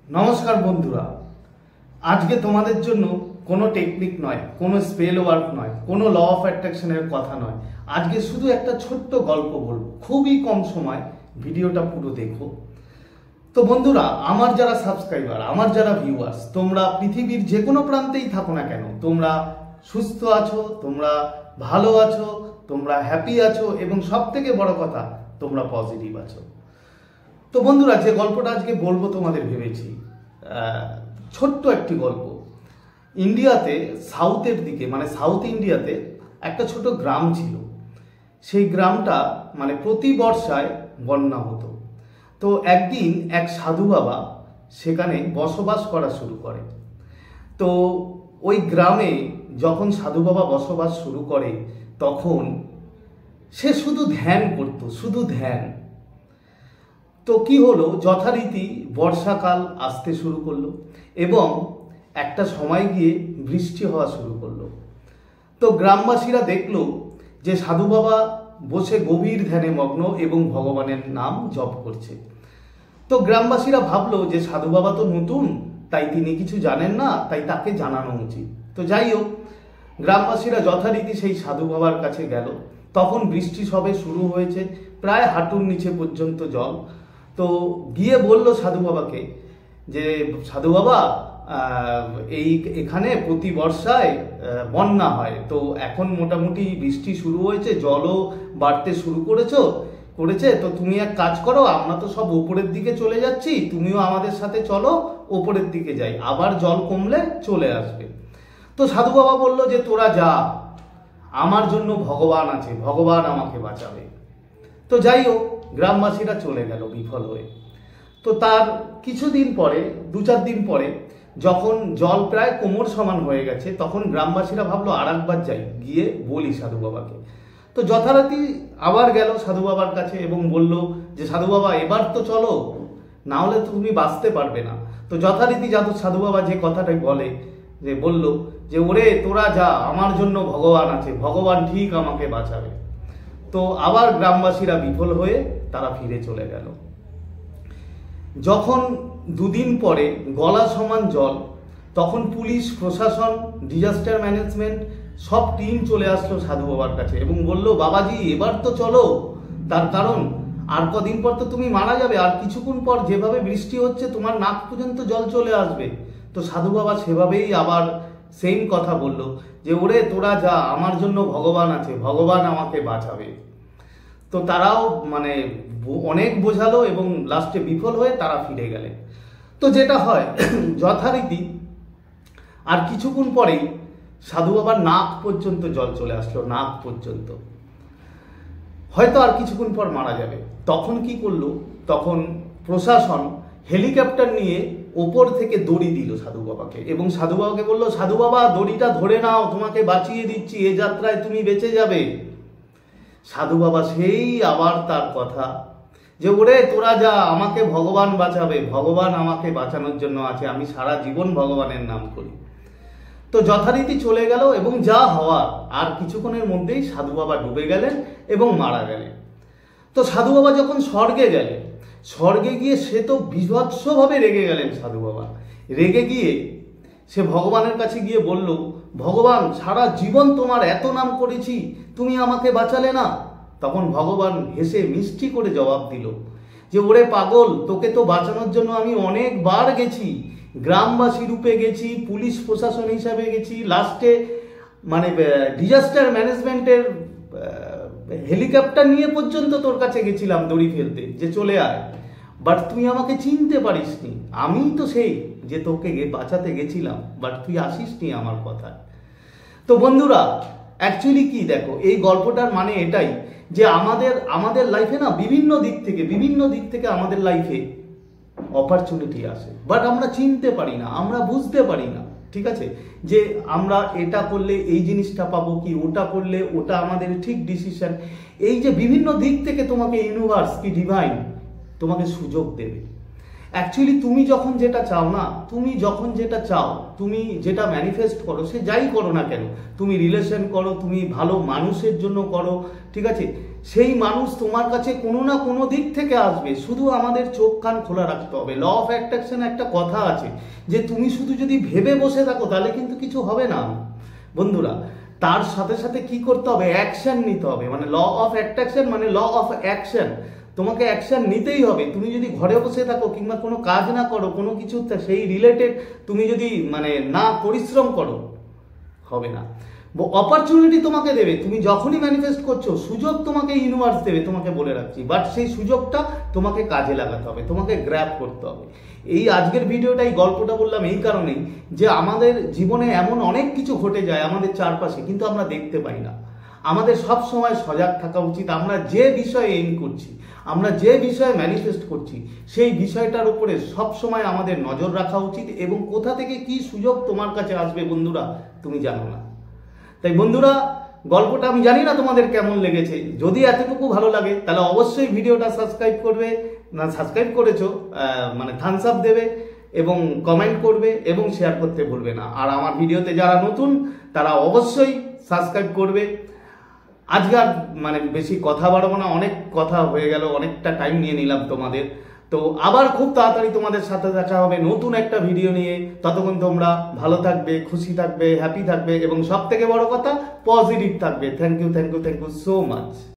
নমস্কার বন্ধুরা, আজকে তোমাদের জন্য কোনো টেকনিক নয়, কোনো স্পেল ওয়ার্ক নয়, কোনো ল অফ অ্যাট্রাকশনের কথা নয়। আজকে শুধু একটা ছোট্ট গল্প বলবো, খুবই কম সময়, ভিডিওটা পুরো দেখো। তো বন্ধুরা, আমার যারা সাবস্ক্রাইবার, আমার যারা ভিউয়ার্স, তোমরা পৃথিবীর যে কোনো প্রান্তেই থাকো না কেন, তোমরা সুস্থ আছো, তোমরা ভালো আছো, তোমরা হ্যাপি আছো এবং সব থেকে বড় কথা তোমরা পজিটিভ আছো। তো বন্ধুরা, যে গল্পটা আজকে বলবো তোমাদের ভেবেছি, ছোট্ট একটি গল্প। ইন্ডিয়াতে সাউথের দিকে, মানে সাউথ ইন্ডিয়াতে একটা ছোট গ্রাম ছিল। সেই গ্রামটা মানে প্রতি বর্ষায় বন্যা হতো। তো একদিন এক সাধু বাবা সেখানে বসবাস করা শুরু করে। তো ওই গ্রামে যখন সাধু বাবা বসবাস শুরু করে তখন সে শুধু ধ্যান করত, শুধু ধ্যান। তো কি হলো, যথারীতি বর্ষাকাল আসতে শুরু করলো এবং একটা সময় গিয়ে বৃষ্টি হওয়া শুরু করলো। তো গ্রামবাসীরা দেখলো যে সাধু বাবা বসে গভীর ধ্যানে মগ্ন এবং ভগবানের নাম জপ করছে। তো গ্রামবাসীরা ভাবলো যে সাধু বাবা তো নতুন, তাই তিনি কিছু জানেন না, তাই তাকে জানানো উচিত। তো যাই হোক, গ্রামবাসীরা যথারীতি সেই সাধু বাবার কাছে গেল। তখন বৃষ্টি সবে শুরু হয়েছে, প্রায় হাঁটুর নিচে পর্যন্ত জল। তো গিয়ে বলল সাধু বাবাকে যে সাধু বাবা, এখানে প্রতি বর্ষায় বন্যা হয়, তো এখন মোটামুটি বৃষ্টি শুরু হয়েছে, জলও বাড়তে শুরু করেছে, তো তুমি এক কাজ করো, আমরা তো সব ওপরের দিকে চলে যাচ্ছি, তুমিও আমাদের সাথে চলো, ওপরের দিকে যাই, আবার জল কমলে চলে আসবে। তো সাধু বাবা বলল যে তোরা যা, আমার জন্য ভগবান আছে, ভগবান আমাকে বাঁচাবে। তো যাই হোক, গ্রামবাসীরা চলে গেল বিফল হয়ে। তো তার কিছুদিন পরে, 2-4 দিন পরে, যখন জল প্রায় কোমর সমান হয়ে গেছে, তখন গ্রামবাসীরা ভাবলো আর একবার যাই, গিয়ে বলি সাধু বাবাকে। তো যথারীতি আবার গেল সাধু বাবার কাছে এবং বলল যে সাধু বাবা, এবার তো চলো, না হলে তো তুমি বাঁচতে পারবে না। তো যথারীতি সাধু বাবা যে কথাটাই বলে, যে বলল যে ওরে তোরা যা, আমার জন্য ভগবান আছে, ভগবান ঠিক আমাকে বাঁচাবে। তো আবার গ্রামবাসীরা বিফল হয়ে তারা ফিরে চলে গেল। যখন 2 দিন পরে গলা সমান জল, তখন পুলিশ প্রশাসন, ডিজাস্টার ম্যানেজমেন্ট সব টিম চলে আসলো সাধু বাবার কাছে এবং বলল বাবাজি এবার তো চলো, তার কারণ আর কদিন পর তো তুমি মারা যাবে, আর কিছুক্ষণ পর যেভাবে বৃষ্টি হচ্ছে তোমার নাক পর্যন্ত জল চলে আসবে। তো সাধু বাবা সেভাবেই আবার সেম কথা বলল যে ওরে তোরা যা, আমার জন্য ভগবান আছে, ভগবান আমাকে বাঁচাবে। তো তারাও মানে অনেক বোঝালো এবং লাস্টে বিফল হয়ে তারা ফিরে গেলেন। তো যেটা হয় যথারীতি আর কিছুক্ষণ পরেই সাধু বাবার নাক পর্যন্ত জল চলে আসলো, নাক পর্যন্ত, হয়তো আর কিছুক্ষণ পর মারা যাবে। তখন কি করলো, তখন প্রশাসন হেলিকপ্টার নিয়ে ওপর থেকে দড়ি দিল সাধু বাবাকে এবং সাধু বাবাকে বললো সাধু বাবা দড়িটা ধরে নাও, তোমাকে বাঁচিয়ে দিচ্ছি, এ যাত্রায় তুমি বেঁচে যাবে। সাধু বাবা সেই আবার তার কথা যে ওরে তোরা যা, আমাকে ভগবান বাঁচাবে, ভগবান আমাকে বাঁচানোর জন্য আছে, আমি সারা জীবন ভগবানের নাম করি। তো যথারীতি চলে গেল এবং যা হওয়ার আর কিছুক্ষণের মধ্যেই সাধু বাবা ডুবে গেলেন এবং মারা গেলেন। তো সাধু বাবা যখন স্বর্গে গেলেন, স্বর্গে গিয়ে সে তো বীভৎসভাবে রেগে গেলেন সাধু বাবা। রেগে গিয়ে সে ভগবানের কাছে গিয়ে বলল, ভগবান সারা জীবন তোমার এত নাম করেছি, তুমি আমাকে বাঁচালে না। তখন ভগবান হেসে মিষ্টি করে জবাব দিল যে ওরে পাগল, তোকে তো বাঁচানোর জন্য আমি অনেকবার গেছি, গ্রামবাসী রূপে গেছি, পুলিশ প্রশাসন হিসাবে গেছি, লাস্টে মানে ডিজাস্টার ম্যানেজমেন্টের হেলিকপ্টার নিয়ে পর্যন্ত তোর কাছে গেছিলাম দড়ি ফেলতে যে চলে আয়, বাট তুই আমাকে চিনতে পারিসনি। আমি তো সেই যে তোকে বাঁচাতে গেছিলাম, বাট তুই আসিসনি আমার কথা। তো বন্ধুরা, অ্যাকচুয়ালি কি দেখো, এই গল্পটার মানে এটাই যে আমাদের লাইফে না বিভিন্ন দিক থেকে আমাদের লাইফে অপরচুনিটি আসে, বাট আমরা চিনতে পারি না, আমরা বুঝতে পারি না, ঠিক আছে, যে আমরা এটা করলে এই জিনিসটা পাবো, কি ওটা করলে ওটা আমাদের ঠিক ডিসিশন। এই যে বিভিন্ন দিক থেকে তোমাকে ইউনিভার্স কি ডিভাইন তোমাকে সুযোগ দেবে। অ্যাকচুয়ালি তুমি যখন যেটা চাও না, তুমি যেটা ম্যানিফেস্ট করো, সে যাই করো না কেন, তুমি রিলেশন করো, তুমি ভালো মানুষের জন্য করো, ঠিক আছে, সেই মানুষ তোমার কাছে কোনো না কোনো দিক থেকে আসবে, শুধু আমাদের চোখ কান খোলা রাখতে হবে। ল অফ অ্যাট্রাকশন একটা কথা আছে যে তুমি শুধু যদি ভেবে বসে থাকো তাহলে কিন্তু কিছু হবে না বন্ধুরা। তার সাথে সাথে কি করতে হবে, অ্যাকশন নিতে হবে। মানে ল অফ অ্যাট্রাকশন মানে ল অফ অ্যাকশন, তোমাকে অ্যাকশন নিতেই হবে। তুমি যদি ঘরে বসে থাকো কিংবা কোনো কাজ না করো, কোনো কিছু সেই রিলেটেড তুমি যদি মানে না পরিশ্রম করো, হবে না। অপরচুনিটি তোমাকে দেবে, তুমি যখনই ম্যানিফেস্ট করছো সুযোগ তোমাকে ইউনিভার্স দেবে, তোমাকে বলে রাখছি। বাট সেই সুযোগটা তোমাকে কাজে লাগাতে হবে, তোমাকে গ্র্যাব করতে হবে। এই আজকের ভিডিওটা, এই গল্পটা বললাম এই কারণেই যে আমাদের জীবনে এমন অনেক কিছু ঘটে যায় আমাদের চারপাশে, কিন্তু আমরা দেখতে পাই না। আমাদের সব সময় সজাগ থাকা উচিত। আমরা যে বিষয়ে এইম করছি, আমরা যে বিষয়ে ম্যানিফেস্ট করছি, সেই বিষয়টার উপরে সব সময় আমাদের নজর রাখা উচিত। এবং কোথা থেকে কি সুযোগ তোমার কাছে আসবে বন্ধুরা, তুমি জানো না। তাই বন্ধুরা, গল্পটা আমি জানি না তোমাদের কেমন লেগেছে। যদি এতটুকু ভালো লাগে তাহলে অবশ্যই ভিডিওটা সাবস্ক্রাইব করবে, না সাবস্ক্রাইব করেছো মানে থামস আপ দেবে এবং কমেন্ট করবে এবং শেয়ার করতে ভুলবে না। আর আমার ভিডিওতে যারা নতুন তারা অবশ্যই সাবস্ক্রাইব করবে। আজকে আর মানে বেশি কথা বাড়াবো না, অনেক কথা হয়ে গেল, অনেকটা টাইম নিয়ে নিলাম তোমাদের। তো আবার খুব তাড়াতাড়ি তোমাদের সাথে দেখা হবে নতুন একটা ভিডিও নিয়ে। ততক্ষণ তোমরা ভালো থাকবে, খুশি থাকবে, হ্যাপি থাকবে এবং সব থেকে বড় কথা পজিটিভ থাকবে। Thank you, thank you, thank you so much.